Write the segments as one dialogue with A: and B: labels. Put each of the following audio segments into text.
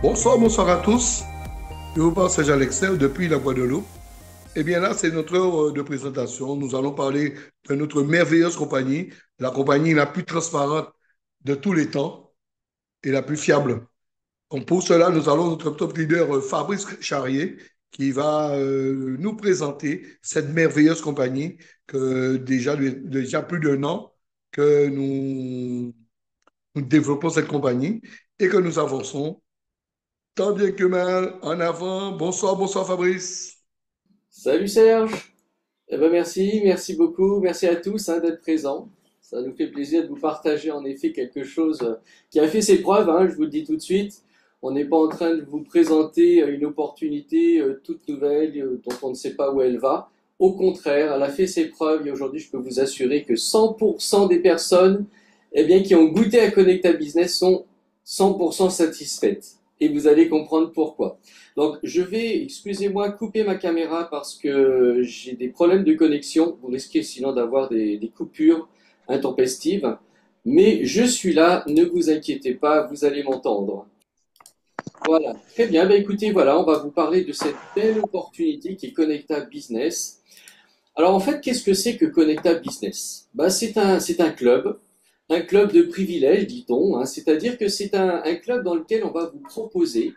A: Bonsoir, bonsoir à tous. Je vous parle Serge Alexer depuis la Guadeloupe. Eh bien là, c'est notre heure de présentation. Nous allons parler de notre merveilleuse compagnie, la compagnie la plus transparente de tous les temps et la plus fiable. Donc pour cela, nous allons notre top leader Fabrice Charrier qui va nous présenter cette merveilleuse compagnie que déjà plus d'un an que nous développons cette compagnie et que nous avançons tant bien que mal en avant. Bonsoir, bonsoir Fabrice.
B: Salut Serge, merci beaucoup, merci à tous d'être présents. Ça nous fait plaisir de vous partager en effet quelque chose qui a fait ses preuves, je vous le dis tout de suite. On n'est pas en train de vous présenter une opportunité toute nouvelle dont on ne sait pas où elle va. Au contraire, elle a fait ses preuves et aujourd'hui je peux vous assurer que 100% des personnes qui ont goûté à Connecta Business sont 100% satisfaites. Et vous allez comprendre pourquoi. Donc, je vais, excusez-moi, couper ma caméra parce que j'ai des problèmes de connexion. Vous risquez sinon d'avoir des coupures intempestives. Mais je suis là, ne vous inquiétez pas, vous allez m'entendre. Voilà, très bien. Ben, écoutez, voilà, on va vous parler de cette belle opportunité qui est Connecta Business. Alors, en fait, qu'est-ce que c'est que Connecta Business? C'est un club de privilèges, dit-on, c'est-à-dire que c'est un club dans lequel on va vous proposer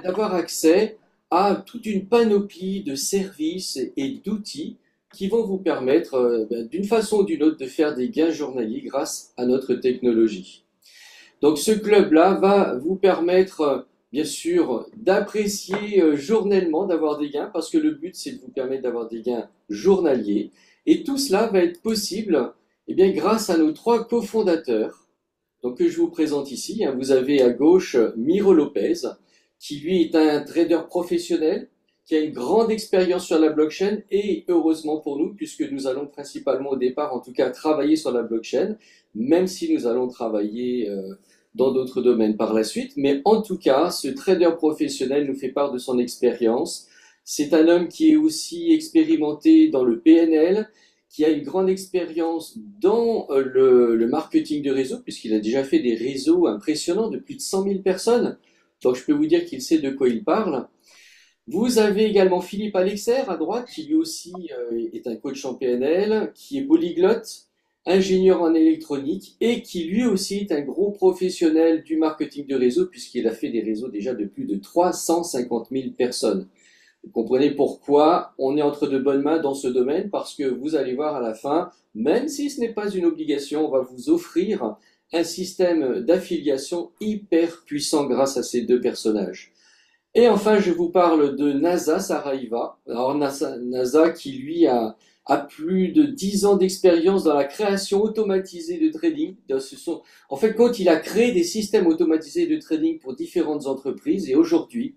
B: d'avoir accès à toute une panoplie de services et d'outils qui vont vous permettre, d'une façon ou d'une autre, de faire des gains journaliers grâce à notre technologie. Donc ce club-là va vous permettre, bien sûr, d'apprécier journellement, d'avoir des gains, parce que le but, c'est de vous permettre d'avoir des gains journaliers. Et tout cela va être possible grâce à nos trois cofondateurs, donc, que je vous présente ici. Vous avez à gauche Miro Lopez, qui lui est un trader professionnel, qui a une grande expérience sur la blockchain et heureusement pour nous, puisque nous allons principalement au départ, en tout cas, travailler sur la blockchain, même si nous allons travailler dans d'autres domaines par la suite. Mais en tout cas, ce trader professionnel nous fait part de son expérience. C'est un homme qui est aussi expérimenté dans le PNL, qui a une grande expérience dans le marketing de réseau, puisqu'il a déjà fait des réseaux impressionnants de plus de 100 000 personnes. Donc je peux vous dire qu'il sait de quoi il parle. Vous avez également Philippe Alexer à droite, qui lui aussi est un coach en PNL, qui est polyglotte, ingénieur en électronique, et qui lui aussi est un gros professionnel du marketing de réseau, puisqu'il a fait des réseaux déjà de plus de 350 000 personnes. Vous comprenez pourquoi on est entre de bonnes mains dans ce domaine, parce que vous allez voir à la fin, même si ce n'est pas une obligation, on va vous offrir un système d'affiliation hyper puissant grâce à ces deux personnages. Et enfin, je vous parle de NASA Saraiva. Alors NASA qui lui a plus de 10 ans d'expérience dans la création automatisée de trading. En fait, quand il a créé des systèmes automatisés de trading pour différentes entreprises, et aujourd'hui,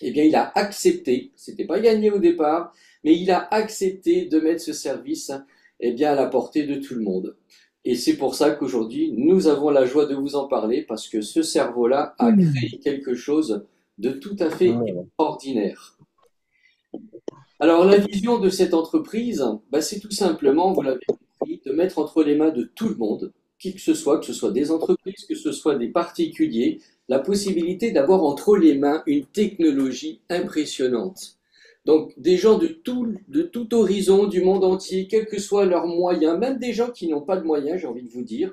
B: il a accepté, c'était pas gagné au départ, mais il a accepté de mettre ce service, à la portée de tout le monde. Et c'est pour ça qu'aujourd'hui, nous avons la joie de vous en parler, parce que ce cerveau-là a créé quelque chose de tout à fait extraordinaire. Alors, la vision de cette entreprise, c'est tout simplement, vous l'avez compris, de mettre entre les mains de tout le monde, qui que ce soit des entreprises, que ce soit des particuliers, la possibilité d'avoir entre les mains une technologie impressionnante. Donc, des gens de tout horizon, du monde entier, quels que soient leurs moyens, même des gens qui n'ont pas de moyens, j'ai envie de vous dire,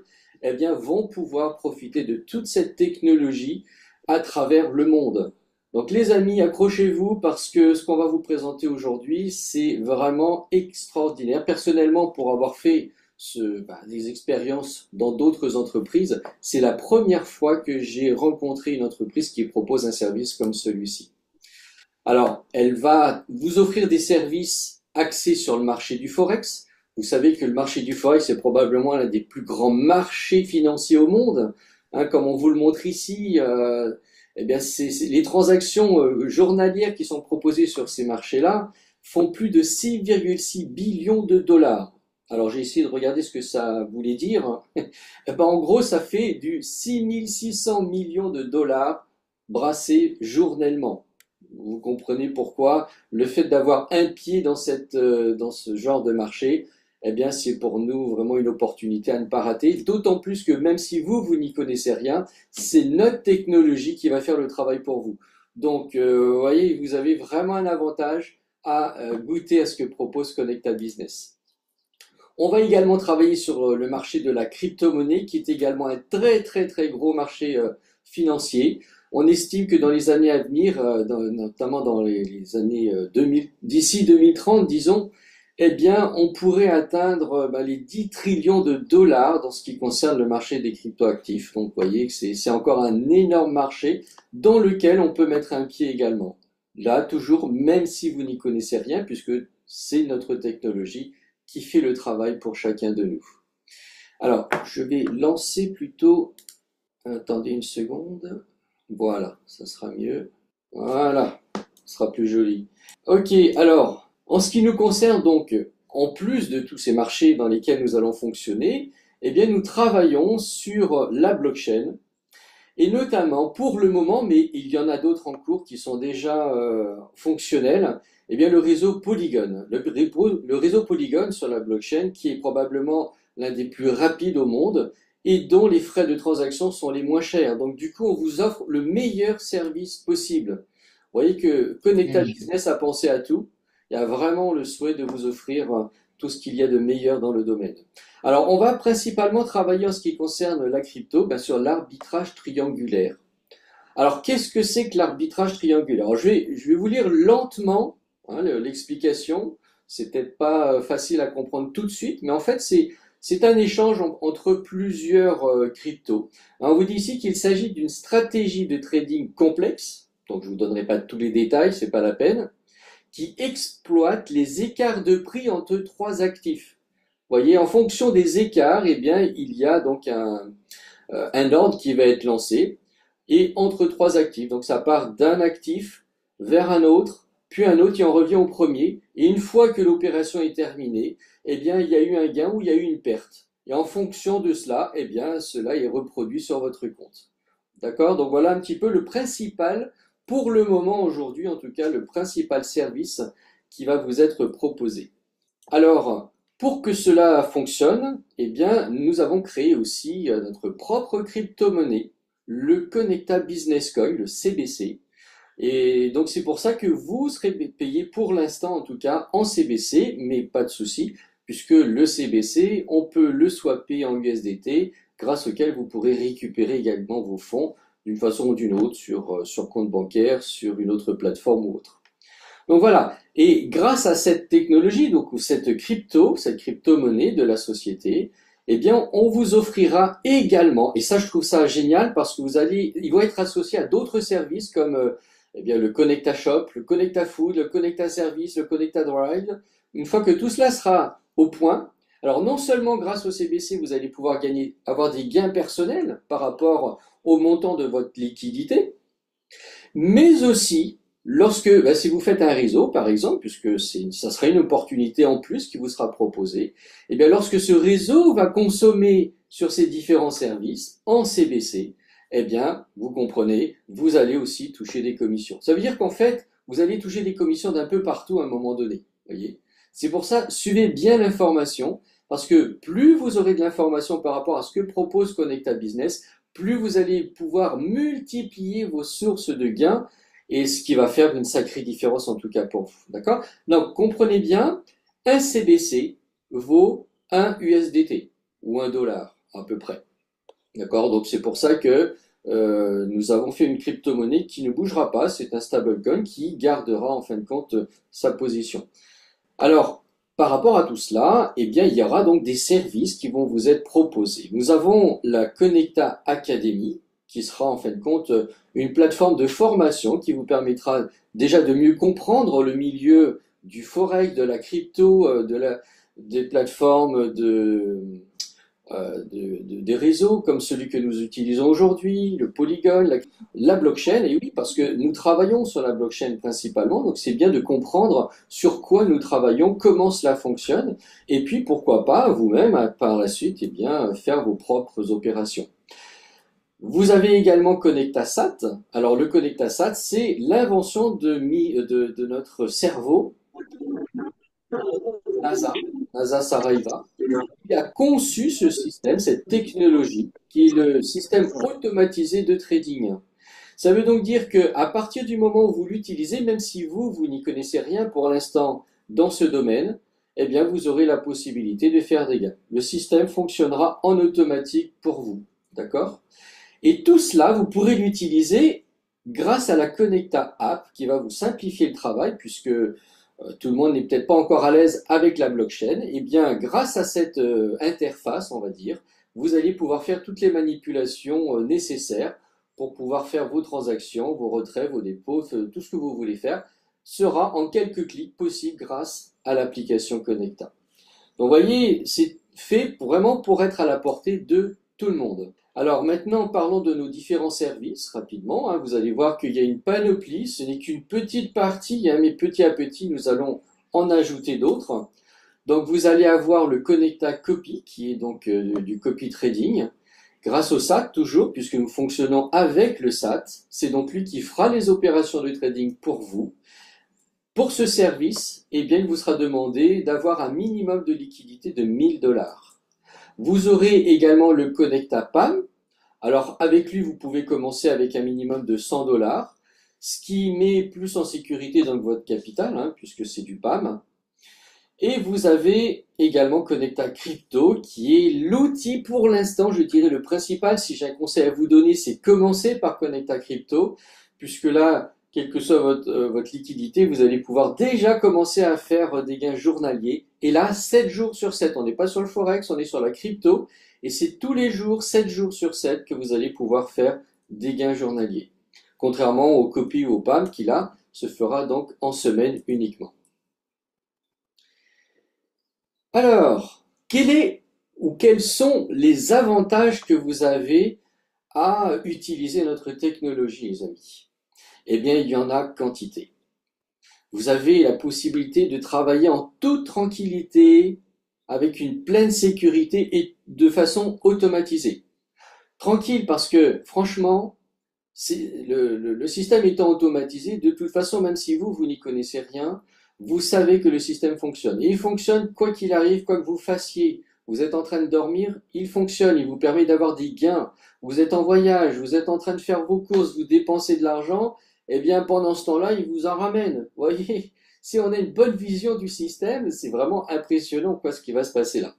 B: vont pouvoir profiter de toute cette technologie à travers le monde. Donc les amis, accrochez-vous parce que ce qu'on va vous présenter aujourd'hui, c'est vraiment extraordinaire. Personnellement, pour avoir fait des expériences dans d'autres entreprises, c'est la première fois que j'ai rencontré une entreprise qui propose un service comme celui-ci. Alors, elle va vous offrir des services axés sur le marché du Forex. Vous savez que le marché du Forex est probablement l'un des plus grands marchés financiers au monde. Comme on vous le montre ici, les transactions journalières qui sont proposées sur ces marchés-là font plus de 6,6 billions de dollars. Alors j'ai essayé de regarder ce que ça voulait dire. En gros, ça fait du 6 600 millions de dollars brassés journellement. Vous comprenez pourquoi le fait d'avoir un pied dans ce genre de marché, eh bien, c'est pour nous vraiment une opportunité à ne pas rater. D'autant plus que même si vous n'y connaissez rien, c'est notre technologie qui va faire le travail pour vous. Donc, vous voyez, vous avez vraiment un avantage à goûter à ce que propose Connecta Business. On va également travailler sur le marché de la crypto-monnaie, qui est également un très très très gros marché financier. On estime que dans les années à venir, notamment dans les années 2000, d'ici 2030, disons, eh bien, on pourrait atteindre les 10 trillions de dollars dans ce qui concerne le marché des cryptoactifs. Donc, vous voyez que c'est encore un énorme marché dans lequel on peut mettre un pied également. Là, toujours, même si vous n'y connaissez rien, puisque c'est notre technologie qui fait le travail pour chacun de nous. Alors, je vais lancer plutôt... Attendez une seconde. Voilà, ça sera mieux. Voilà, ça sera plus joli. Ok, alors, en ce qui nous concerne donc, en plus de tous ces marchés dans lesquels nous allons fonctionner, eh bien, nous travaillons sur la blockchain, et notamment, pour le moment, mais il y en a d'autres en cours qui sont déjà fonctionnels, eh bien, le réseau Polygon. Le réseau Polygon sur la blockchain, qui est probablement l'un des plus rapides au monde et dont les frais de transaction sont les moins chers. Donc, du coup, on vous offre le meilleur service possible. Vous voyez que Connecta Business a pensé à tout. Il y a vraiment le souhait de vous offrir tout ce qu'il y a de meilleur dans le domaine. Alors, on va principalement travailler en ce qui concerne la crypto, sur l'arbitrage triangulaire. Alors, qu'est-ce que c'est que l'arbitrage triangulaire? Alors, je vais vous lire lentement l'explication. C'est peut-être pas facile à comprendre tout de suite, mais en fait, c'est un échange entre plusieurs cryptos. On vous dit ici qu'il s'agit d'une stratégie de trading complexe, donc je vous donnerai pas tous les détails, c'est pas la peine, qui exploite les écarts de prix entre trois actifs. Vous voyez, en fonction des écarts, eh bien, il y a donc un ordre qui va être lancé et entre trois actifs. Donc ça part d'un actif vers un autre, puis un autre qui en revient au premier. Et une fois que l'opération est terminée, eh bien, il y a eu un gain ou il y a eu une perte. Et en fonction de cela, eh bien, cela est reproduit sur votre compte. D'accord? Donc voilà un petit peu le principal, pour le moment aujourd'hui, en tout cas, le principal service qui va vous être proposé. Alors, pour que cela fonctionne, eh bien, nous avons créé aussi notre propre crypto-monnaie, le Connecta Business Coin, le CBC. Et donc, c'est pour ça que vous serez payé pour l'instant, en tout cas, en CBC, mais pas de souci, puisque le CBC, on peut le swapper en USDT, grâce auquel vous pourrez récupérer également vos fonds d'une façon ou d'une autre sur compte bancaire, sur une autre plateforme ou autre. Donc voilà, et grâce à cette technologie, donc cette crypto-monnaie de la société, eh bien, on vous offrira également, et ça je trouve ça génial parce que ils vont être associés à d'autres services comme eh bien, le Connecta Shop, le Connecta Food, le Connecta Service, le Connecta Drive. Une fois que tout cela sera au point, alors non seulement grâce au CBC, vous allez pouvoir avoir des gains personnels par rapport au montant de votre liquidité, mais aussi si vous faites un réseau, par exemple, puisque ça sera une opportunité en plus qui vous sera proposée, et bien lorsque ce réseau va consommer sur ces différents services en CBC, eh bien, vous comprenez, vous allez aussi toucher des commissions. Ça veut dire qu'en fait, vous allez toucher des commissions d'un peu partout à un moment donné. Voyez. C'est pour ça, suivez bien l'information, parce que plus vous aurez de l'information par rapport à ce que propose Connecta Business, plus vous allez pouvoir multiplier vos sources de gains, et ce qui va faire une sacrée différence en tout cas pour vous. D'accord? Donc, comprenez bien, un CBC vaut un USDT, ou un dollar, à peu près. D'accord? Donc, c'est pour ça que nous avons fait une crypto-monnaie qui ne bougera pas, c'est un stablecoin qui gardera en fin de compte sa position. Alors, par rapport à tout cela, eh bien, il y aura donc des services qui vont vous être proposés. Nous avons la Connecta Academy, qui sera en fin de compte une plateforme de formation qui vous permettra déjà de mieux comprendre le milieu du forex, de la crypto, des plateformes des réseaux comme celui que nous utilisons aujourd'hui, le Polygon, la blockchain. Et oui, parce que nous travaillons sur la blockchain principalement, donc c'est bien de comprendre sur quoi nous travaillons, comment cela fonctionne, et puis pourquoi pas vous-même par la suite faire vos propres opérations. Vous avez également ConnectaSat. Alors le ConnectaSat, c'est l'invention de notre cerveau NASA. Nasa Saraiva, qui a conçu ce système, cette technologie, qui est le système automatisé de trading. Ça veut donc dire qu'à partir du moment où vous l'utilisez, même si vous n'y connaissez rien pour l'instant dans ce domaine, eh bien, vous aurez la possibilité de faire des gains. Le système fonctionnera en automatique pour vous. D'accord? Et tout cela, vous pourrez l'utiliser grâce à la Connecta App qui va vous simplifier le travail puisque tout le monde n'est peut-être pas encore à l'aise avec la blockchain. Et bien, grâce à cette interface, on va dire, vous allez pouvoir faire toutes les manipulations nécessaires pour pouvoir faire vos transactions, vos retraits, vos dépôts, tout ce que vous voulez faire sera en quelques clics possible grâce à l'application Connecta. Donc, vous voyez, c'est fait vraiment pour être à la portée de tout le monde. Alors maintenant, parlons de nos différents services rapidement. Hein. Vous allez voir qu'il y a une panoplie, ce n'est qu'une petite partie, hein, mais petit à petit, nous allons en ajouter d'autres. Donc vous allez avoir le Connecta Copy, qui est donc du copy trading, grâce au SAT toujours, puisque nous fonctionnons avec le SAT. C'est donc lui qui fera les opérations de trading pour vous. Pour ce service, eh bien, il vous sera demandé d'avoir un minimum de liquidité de 1000 $. Vous aurez également le Connecta PAM. Alors, avec lui, vous pouvez commencer avec un minimum de 100 $, ce qui met plus en sécurité donc votre capital, hein, puisque c'est du PAM. Et vous avez également Connecta Crypto, qui est l'outil pour l'instant, je dirais le principal. Si j'ai un conseil à vous donner, c'est commencer par Connecta Crypto, puisque là, quelle que soit votre liquidité, vous allez pouvoir déjà commencer à faire des gains journaliers. Et là, 7 jours sur 7, on n'est pas sur le Forex, on est sur la crypto. Et c'est tous les jours, 7 jours sur 7, que vous allez pouvoir faire des gains journaliers. Contrairement au Copy ou au PAM, qui là, se fera donc en semaine uniquement. Alors, quels sont les avantages que vous avez à utiliser notre technologie, les amis? Eh bien, il y en a quantité. Vous avez la possibilité de travailler en toute tranquillité, avec une pleine sécurité et de façon automatisée. Tranquille parce que, franchement, le système étant automatisé, de toute façon, même si vous n'y connaissez rien, vous savez que le système fonctionne. Et il fonctionne quoi qu'il arrive, quoi que vous fassiez. Vous êtes en train de dormir, il fonctionne, il vous permet d'avoir des gains. Vous êtes en voyage, vous êtes en train de faire vos courses, vous dépensez de l'argent, eh bien pendant ce temps-là, il vous en ramène. Vous voyez, si on a une bonne vision du système, c'est vraiment impressionnant ce qui va se passer là.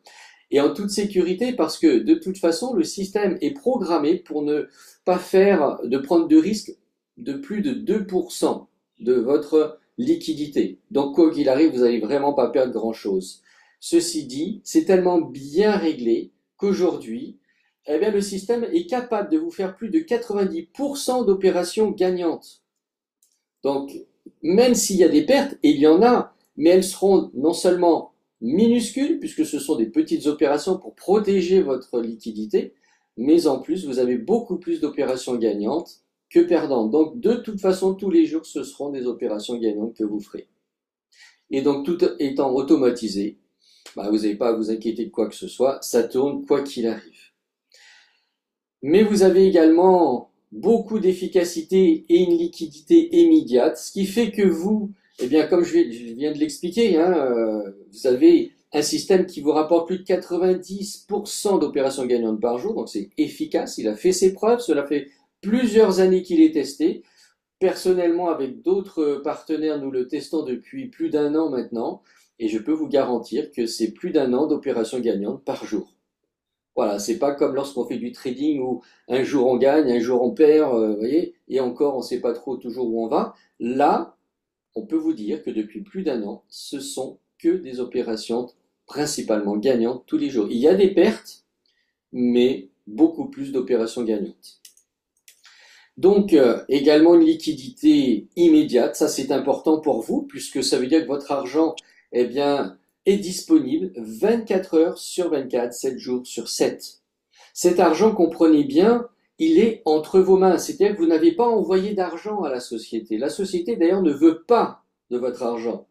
B: Et en toute sécurité parce que de toute façon, le système est programmé pour ne pas prendre de risques de plus de 2% de votre liquidité. Donc quoi qu'il arrive, vous n'allez vraiment pas perdre grand-chose. Ceci dit, c'est tellement bien réglé qu'aujourd'hui, eh bien, le système est capable de vous faire plus de 90% d'opérations gagnantes. Donc, même s'il y a des pertes, et il y en a, mais elles seront non seulement minuscules, puisque ce sont des petites opérations pour protéger votre liquidité, mais en plus, vous avez beaucoup plus d'opérations gagnantes que perdantes. Donc, de toute façon, tous les jours, ce seront des opérations gagnantes que vous ferez. Et donc, tout étant automatisé, vous n'avez pas à vous inquiéter de quoi que ce soit, ça tourne quoi qu'il arrive. Mais vous avez également beaucoup d'efficacité et une liquidité immédiate, ce qui fait que vous, eh bien, comme je viens de l'expliquer, vous avez un système qui vous rapporte plus de 90% d'opérations gagnantes par jour, donc c'est efficace, il a fait ses preuves, cela fait plusieurs années qu'il est testé. Personnellement, avec d'autres partenaires, nous le testons depuis plus d'1 an maintenant, et je peux vous garantir que c'est plus d'1 an d'opérations gagnantes par jour. Voilà, c'est pas comme lorsqu'on fait du trading où un jour on gagne, un jour on perd, vous voyez, et encore on sait pas trop toujours où on va. Là, on peut vous dire que depuis plus d'1 an, ce sont que des opérations principalement gagnantes tous les jours. Il y a des pertes, mais beaucoup plus d'opérations gagnantes. Donc, également une liquidité immédiate, ça c'est important pour vous, puisque ça veut dire que votre argent, eh bien, est disponible 24 heures sur 24, 7 jours sur 7. Cet argent, comprenez bien, il est entre vos mains. C'est-à-dire que vous n'avez pas envoyé d'argent à la société. La société, d'ailleurs, ne veut pas de votre argent.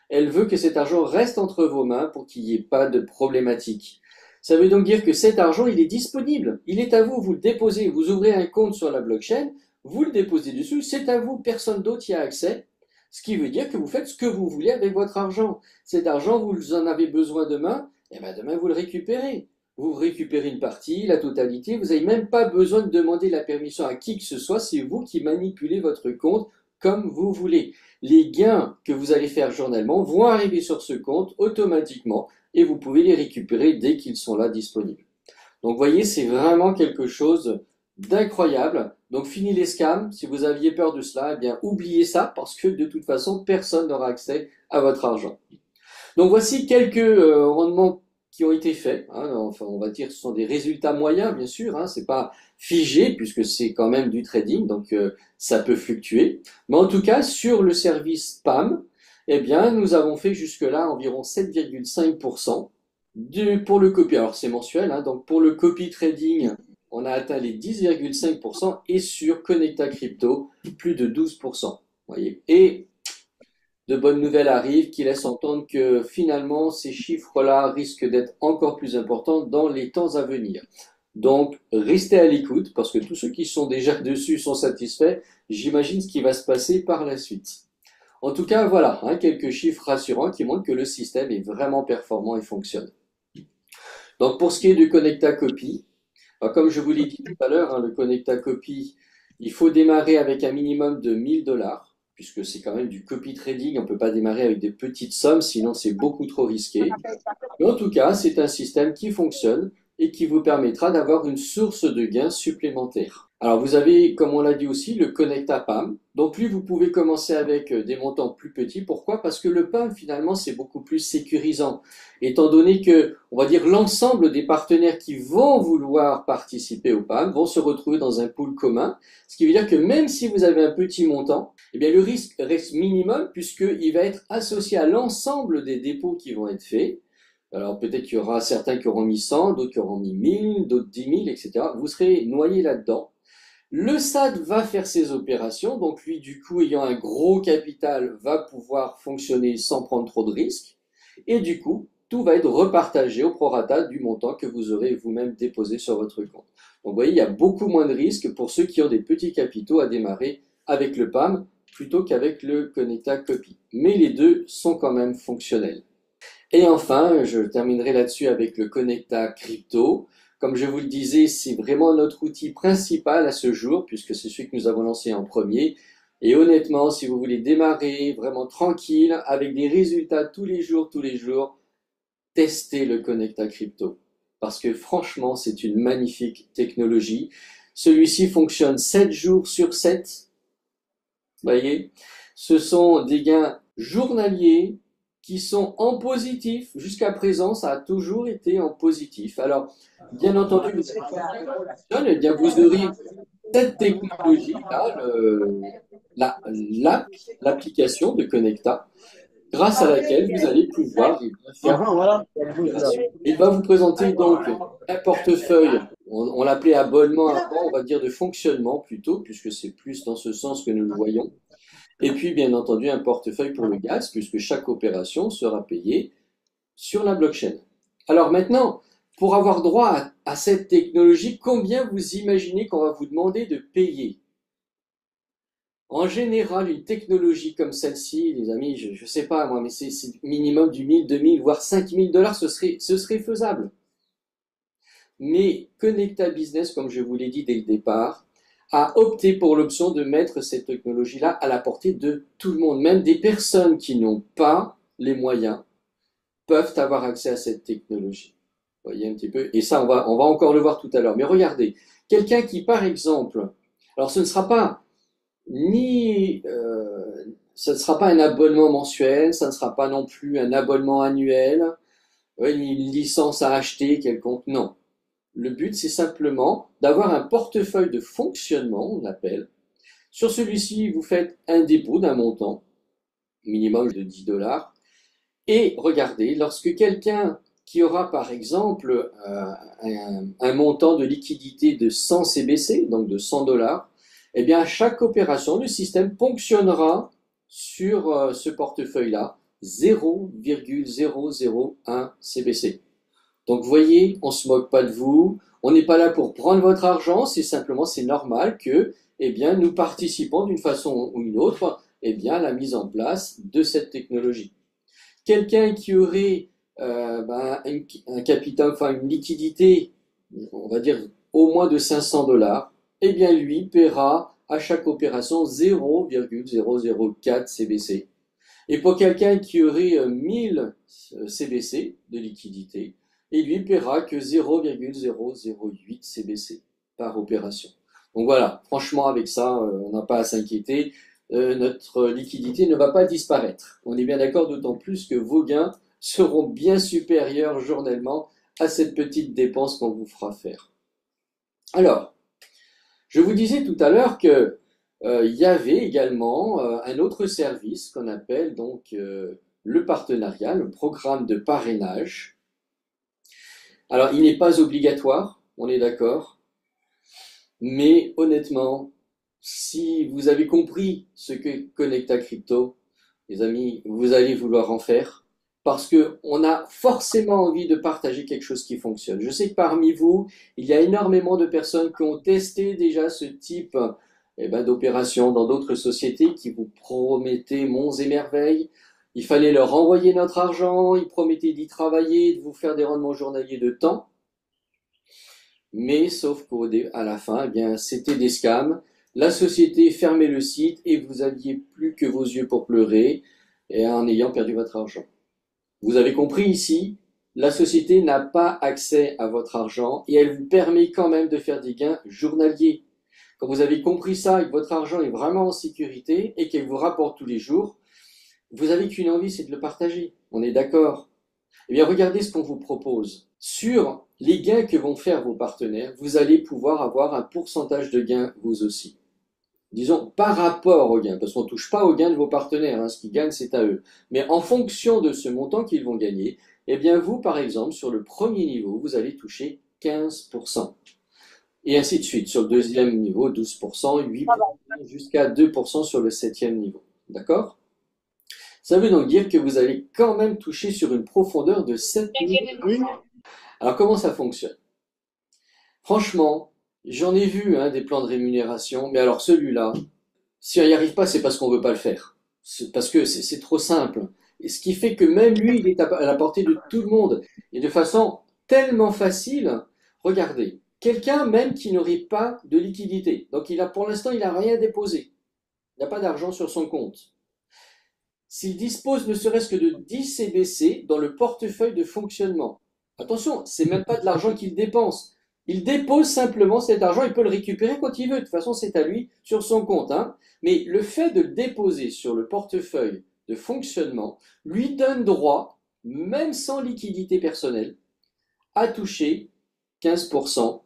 B: Elle veut que cet argent reste entre vos mains pour qu'il n'y ait pas de problématique. Ça veut donc dire que cet argent, il est disponible. Il est à vous, vous le déposez. Vous ouvrez un compte sur la blockchain, vous le déposez dessus, c'est à vous, personne d'autre y a accès. Ce qui veut dire que vous faites ce que vous voulez avec votre argent. Cet argent, vous en avez besoin demain, et bien demain vous le récupérez. Vous récupérez une partie, la totalité, vous n'avez même pas besoin de demander la permission à qui que ce soit, c'est vous qui manipulez votre compte comme vous voulez. Les gains que vous allez faire journellement vont arriver sur ce compte automatiquement et vous pouvez les récupérer dès qu'ils sont là disponibles. Donc, vous voyez, c'est vraiment quelque chose d'incroyable. Donc, fini les scams. Si vous aviez peur de cela, eh bien, oubliez ça parce que de toute façon, personne n'aura accès à votre argent. Donc, voici quelques rendements qui ont été faits. Enfin, on va dire que ce sont des résultats moyens, bien sûr. C'est pas figé puisque c'est quand même du trading, donc ça peut fluctuer. Mais en tout cas, sur le service PAM, eh bien, nous avons fait jusque-là environ 7,5% pour le copy. Alors, c'est mensuel, donc pour le copy trading, on a atteint les 10,5% et sur Connecta Crypto, plus de 12%. Voyez. Et de bonnes nouvelles arrivent qui laissent entendre que finalement ces chiffres-là risquent d'être encore plus importants dans les temps à venir. Donc restez à l'écoute parce que tous ceux qui sont déjà dessus sont satisfaits. J'imagine ce qui va se passer par la suite. En tout cas, voilà, quelques chiffres rassurants qui montrent que le système est vraiment performant et fonctionne. Donc pour ce qui est du Connecta Copy, comme je vous l'ai dit tout à l'heure, le Connecta Copy, il faut démarrer avec un minimum de 1000 $. Puisque c'est quand même du copy trading, on ne peut pas démarrer avec des petites sommes, sinon c'est beaucoup trop risqué. Mais en tout cas, c'est un système qui fonctionne et qui vous permettra d'avoir une source de gains supplémentaire. Alors vous avez, comme on l'a dit aussi, le Connecta PAM. Donc lui, vous pouvez commencer avec des montants plus petits. Pourquoi? Parce que le PAM, finalement, c'est beaucoup plus sécurisant. Étant donné que, on va dire, l'ensemble des partenaires qui vont vouloir participer au PAM vont se retrouver dans un pool commun. Ce qui veut dire que même si vous avez un petit montant, eh bien, le risque reste minimum puisqu'il va être associé à l'ensemble des dépôts qui vont être faits. Alors peut-être qu'il y aura certains qui auront mis 100, d'autres qui auront mis 1000, d'autres 10 000, etc. Vous serez noyé là-dedans. Le SAD va faire ses opérations, donc lui, du coup, ayant un gros capital, va pouvoir fonctionner sans prendre trop de risques. Et du coup, tout va être repartagé au prorata du montant que vous aurez vous-même déposé sur votre compte. Donc vous voyez, il y a beaucoup moins de risques pour ceux qui ont des petits capitaux à démarrer avec le PAM plutôt qu'avec le Connecta Copy. Mais les deux sont quand même fonctionnels. Et enfin, je terminerai là-dessus avec le Connecta Crypto. Comme je vous le disais, c'est vraiment notre outil principal à ce jour, puisque c'est celui que nous avons lancé en premier. Et honnêtement, si vous voulez démarrer vraiment tranquille, avec des résultats tous les jours, testez le Connecta Crypto. Parce que franchement, c'est une magnifique technologie. Celui-ci fonctionne 7 jours sur 7. Vous voyez, ce sont des gains journaliers qui sont en positif. Jusqu'à présent, ça a toujours été en positif. Alors, bien entendu, eh bien, vous aurez cette technologie-là, l'application de Connecta, grâce à laquelle vous allez pouvoir faire. Il va vous présenter donc un portefeuille, on l'appelait abonnement avant, on va dire de fonctionnement plutôt, puisque c'est plus dans ce sens que nous le voyons. Et puis, bien entendu, un portefeuille pour le gaz, puisque chaque opération sera payée sur la blockchain. Alors maintenant, pour avoir droit à cette technologie, combien vous imaginez qu'on va vous demander de payer? En général, une technologie comme celle-ci, les amis, je ne sais pas moi, mais c'est minimum du 1000, 2000, voire 5000 $, ce serait faisable. Mais Connecta Business, comme je vous l'ai dit dès le départ, a opté pour l'option de mettre cette technologie-là à la portée de tout le monde. Même des personnes qui n'ont pas les moyens peuvent avoir accès à cette technologie. Vous voyez un petit peu. Et ça, on va encore le voir tout à l'heure. Mais regardez, quelqu'un qui, par exemple, alors ce ne sera pas un abonnement mensuel, ça ne sera pas non plus un abonnement annuel, ni une licence à acheter quelconque, non. Le but, c'est simplement d'avoir un portefeuille de fonctionnement, on appelle. Sur celui-ci, vous faites un dépôt d'un montant, minimum de 10 $. Et regardez, lorsque quelqu'un qui aura par exemple un montant de liquidité de 100 CBC, donc de 100 $, eh bien à chaque opération, le système ponctionnera sur ce portefeuille-là 0,001 CBC. Donc, vous voyez, on ne se moque pas de vous, on n'est pas là pour prendre votre argent, c'est simplement, c'est normal que, eh bien, nous participons d'une façon ou une autre eh bien, la mise en place de cette technologie. Quelqu'un qui aurait un capital, enfin une liquidité, on va dire au moins de 500 $, eh bien lui paiera à chaque opération 0,004 CBC. Et pour quelqu'un qui aurait 1000 CBC de liquidité, il lui paiera que 0,008 CBC par opération. Donc voilà, franchement avec ça, on n'a pas à s'inquiéter. Notre liquidité ne va pas disparaître. On est bien d'accord, d'autant plus que vos gains seront bien supérieurs journellement à cette petite dépense qu'on vous fera faire. Alors, je vous disais tout à l'heure que il y avait également un autre service qu'on appelle donc le partenariat, le programme de parrainage. Alors, il n'est pas obligatoire, on est d'accord, mais honnêtement, si vous avez compris ce que Connecta Crypto, les amis, vous allez vouloir en faire parce que on a forcément envie de partager quelque chose qui fonctionne. Je sais que parmi vous, il y a énormément de personnes qui ont testé déjà ce type d'opération dans d'autres sociétés qui vous promettaient monts et merveilles. Il fallait leur envoyer notre argent, ils promettaient d'y travailler, de vous faire des rendements journaliers de temps. Mais sauf qu'à la fin, eh bien, c'était des scams. La société fermait le site et vous aviez plus que vos yeux pour pleurer et en ayant perdu votre argent. Vous avez compris ici, la société n'a pas accès à votre argent et elle vous permet quand même de faire des gains journaliers. Quand vous avez compris ça et que votre argent est vraiment en sécurité et qu'elle vous rapporte tous les jours, vous avez qu'une envie, c'est de le partager. On est d'accord? Eh bien, regardez ce qu'on vous propose. Sur les gains que vont faire vos partenaires, vous allez pouvoir avoir un pourcentage de gains vous aussi. Disons, par rapport aux gains, parce qu'on ne touche pas aux gains de vos partenaires, hein, ce qu'ils gagnent, c'est à eux. Mais en fonction de ce montant qu'ils vont gagner, eh bien, vous, par exemple, sur le premier niveau, vous allez toucher 15%. Et ainsi de suite. Sur le deuxième niveau, 12%, 8%, jusqu'à 2% sur le septième niveau. D'accord? Ça veut donc dire que vous allez quand même toucher sur une profondeur de 7 niveaux. Alors, comment ça fonctionne? Franchement, j'en ai vu des plans de rémunération, mais alors celui-là, si on n'y arrive pas, c'est parce qu'on ne veut pas le faire. C'est parce que c'est trop simple. Et ce qui fait que même lui, il est à la portée de tout le monde. Et de façon tellement facile, regardez, quelqu'un même qui n'aurait pas de liquidité. Donc pour l'instant, il n'a rien déposé. Il n'a pas d'argent sur son compte. S'il dispose ne serait-ce que de 10 CBC dans le portefeuille de fonctionnement. Attention, c'est même pas de l'argent qu'il dépense. Il dépose simplement cet argent, il peut le récupérer quand il veut. De toute façon, c'est à lui sur son compte. Mais le fait de le déposer sur le portefeuille de fonctionnement lui donne droit, même sans liquidité personnelle, à toucher 15%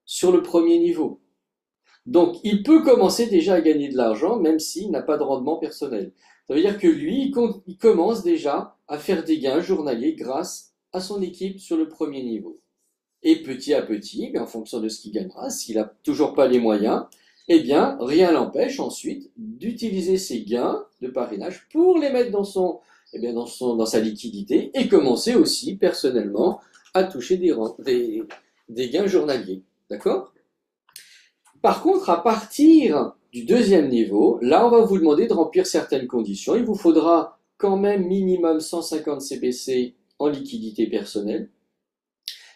B: sur le premier niveau. Donc, il peut commencer déjà à gagner de l'argent, même s'il n'a pas de rendement personnel. Ça veut dire que lui, il commence déjà à faire des gains journaliers grâce à son équipe sur le premier niveau. Et petit à petit, en fonction de ce qu'il gagnera, s'il n'a toujours pas les moyens, eh bien, rien l'empêche ensuite d'utiliser ses gains de parrainage pour les mettre dans sa liquidité et commencer aussi personnellement à toucher des gains journaliers. D'accord? Par contre, à partir du deuxième niveau, là, on va vous demander de remplir certaines conditions. Il vous faudra quand même minimum 150 CBC en liquidité personnelle.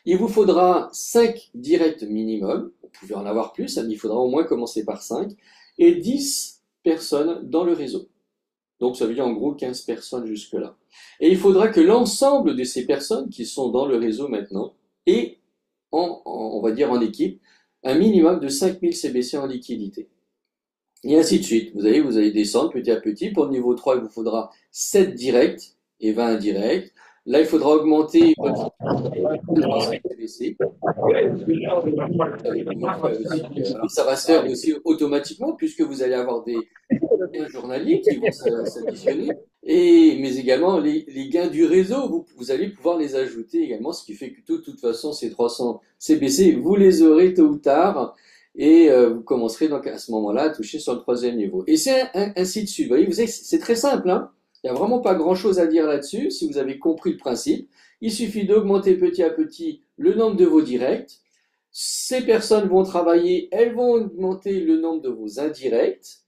B: Il vous faudra 5 directs minimum, vous pouvez en avoir plus, mais il faudra au moins commencer par 5, et 10 personnes dans le réseau. Donc ça veut dire en gros 15 personnes jusque-là. Et il faudra que l'ensemble de ces personnes qui sont dans le réseau maintenant aient, on va dire en équipe, un minimum de 5000 CBC en liquidité. Et ainsi de suite. Vous allez descendre petit à petit. Pour le niveau 3, il vous faudra 7 directs et 20 indirects. Là, il faudra augmenter votre CBC. Alors, ça va se faire aussi automatiquement puisque vous allez avoir des gains journaliers qui vont s'additionner. Mais également, les gains du réseau, vous allez pouvoir les ajouter également, ce qui fait que de toute façon, ces 300 CBC, vous les aurez tôt ou tard. Et vous commencerez donc à ce moment-là à toucher sur le troisième niveau. Et c'est ainsi de suite. Vous voyez, c'est très simple. Il n'y a vraiment pas grand-chose à dire là-dessus, si vous avez compris le principe. Il suffit d'augmenter petit à petit le nombre de vos directs. Ces personnes vont travailler, elles vont augmenter le nombre de vos indirects.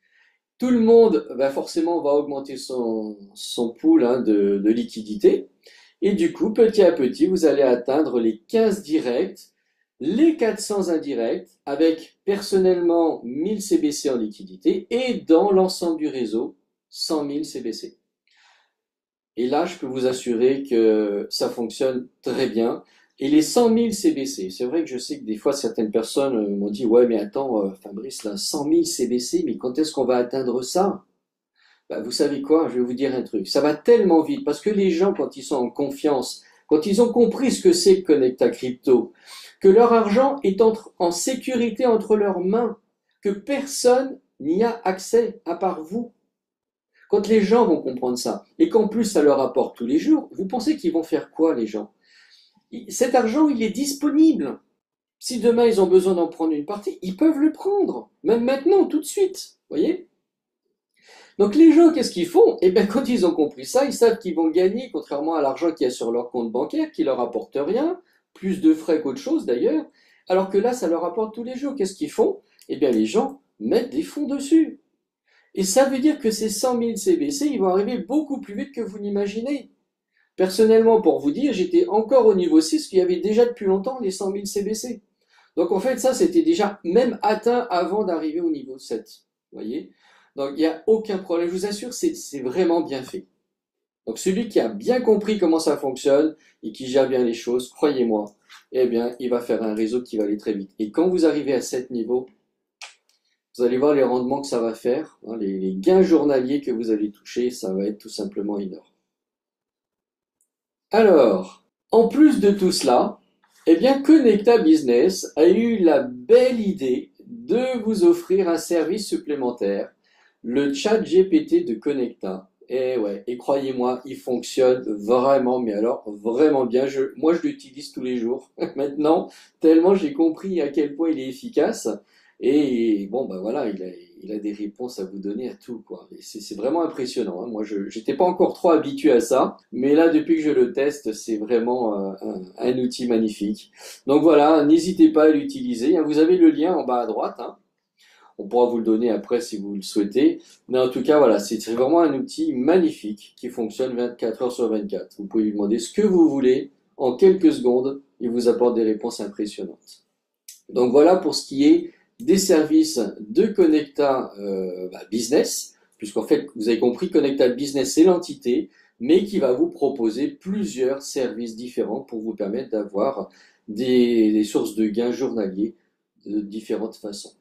B: Tout le monde, ben forcément, va augmenter son pool hein, de liquidité. Et du coup, petit à petit, vous allez atteindre les 15 directs, les 400 indirects, avec personnellement 1000 CBC en liquidité et dans l'ensemble du réseau, 100 000 CBC. Et là, je peux vous assurer que ça fonctionne très bien. Et les 100 000 CBC, c'est vrai que je sais que des fois, certaines personnes m'ont dit, ouais, mais attends, Fabrice, là, 100 000 CBC, mais quand est-ce qu'on va atteindre ça? Bah, vous savez quoi, je vais vous dire un truc. Ça va tellement vite parce que les gens, quand ils sont en confiance, quand ils ont compris ce que c'est que Connecta Crypto, que leur argent est en sécurité entre leurs mains, que personne n'y a accès à part vous. Quand les gens vont comprendre ça, et qu'en plus ça leur apporte tous les jours, vous pensez qu'ils vont faire quoi les gens? Cet argent, il est disponible. Si demain ils ont besoin d'en prendre une partie, ils peuvent le prendre, même maintenant, tout de suite. Voyez? Donc les gens, qu'est-ce qu'ils font? Eh bien, quand ils ont compris ça, ils savent qu'ils vont gagner, contrairement à l'argent qu'il y a sur leur compte bancaire, qui leur apporte rien, plus de frais qu'autre chose d'ailleurs, alors que là, ça leur apporte tous les jours. Qu'est-ce qu'ils font? Eh bien, les gens mettent des fonds dessus. Et ça veut dire que ces 100 000 CBC, ils vont arriver beaucoup plus vite que vous n'imaginez. Personnellement, pour vous dire, j'étais encore au niveau 6, qu'il y avait déjà depuis longtemps les 100 000 CBC. Donc en fait, ça, c'était déjà même atteint avant d'arriver au niveau 7. Vous voyez? Donc il n'y a aucun problème. Je vous assure, c'est vraiment bien fait. Donc celui qui a bien compris comment ça fonctionne et qui gère bien les choses, croyez-moi, eh bien, il va faire un réseau qui va aller très vite. Et quand vous arrivez à 7 niveaux, vous allez voir les rendements que ça va faire, hein, les gains journaliers que vous allez toucher, ça va être tout simplement énorme. Alors, en plus de tout cela, eh bien, Connecta Business a eu la belle idée de vous offrir un service supplémentaire, le chat GPT de Connecta. Et ouais, et croyez-moi, il fonctionne vraiment, mais alors vraiment bien. Moi, je l'utilise tous les jours maintenant, tellement j'ai compris à quel point il est efficace. Et bon, ben voilà, il a des réponses à vous donner à tout, quoi. Et c'est vraiment impressionnant, hein. Moi, je n'étais pas encore trop habitué à ça, mais là, depuis que je le teste, c'est vraiment un outil magnifique. Donc voilà, n'hésitez pas à l'utiliser. Vous avez le lien en bas à droite, hein. On pourra vous le donner après si vous le souhaitez. Mais en tout cas, voilà, c'est vraiment un outil magnifique qui fonctionne 24 heures sur 24. Vous pouvez lui demander ce que vous voulez. En quelques secondes, il vous apporte des réponses impressionnantes. Donc voilà pour ce qui est des services de Connecta Business, puisqu'en fait, vous avez compris, Connecta Business, c'est l'entité, mais qui va vous proposer plusieurs services différents pour vous permettre d'avoir des sources de gains journaliers de différentes façons.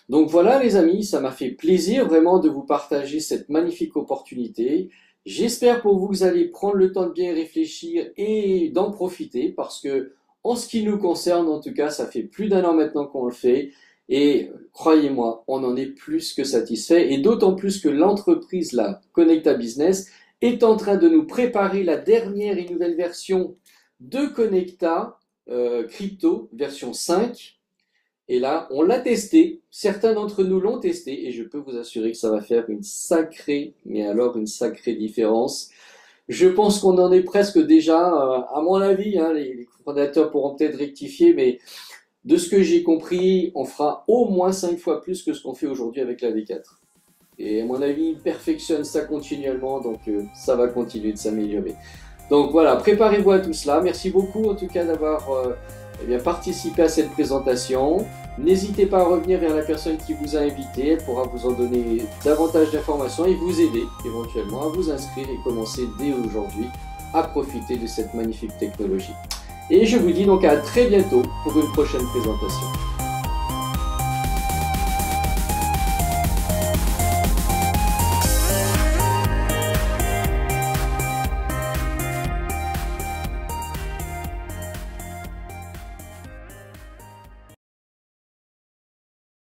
B: Donc voilà les amis, ça m'a fait plaisir vraiment de vous partager cette magnifique opportunité. J'espère pour vous que vous allez prendre le temps de bien réfléchir et d'en profiter parce que en ce qui nous concerne, en tout cas, ça fait plus d'1 an maintenant qu'on le fait et croyez-moi, on en est plus que satisfait et d'autant plus que l'entreprise, la Connecta Business, est en train de nous préparer la dernière et nouvelle version de Connecta Crypto, version 5. Et là, on l'a testé, certains d'entre nous l'ont testé, et je peux vous assurer que ça va faire une sacrée, mais alors une sacrée différence. Je pense qu'on en est presque déjà, à mon avis, hein, les fondateurs pourront peut-être rectifier, mais de ce que j'ai compris, on fera au moins 5 fois plus que ce qu'on fait aujourd'hui avec la V4. Et à mon avis, ils perfectionnent ça continuellement, donc ça va continuer de s'améliorer. Donc voilà, préparez-vous à tout cela. Merci beaucoup en tout cas d'avoir participé à cette présentation. N'hésitez pas à revenir vers la personne qui vous a invité, elle pourra vous en donner davantage d'informations et vous aider éventuellement à vous inscrire et commencer dès aujourd'hui à profiter de cette magnifique technologie. Et je vous dis donc à très bientôt pour une prochaine présentation.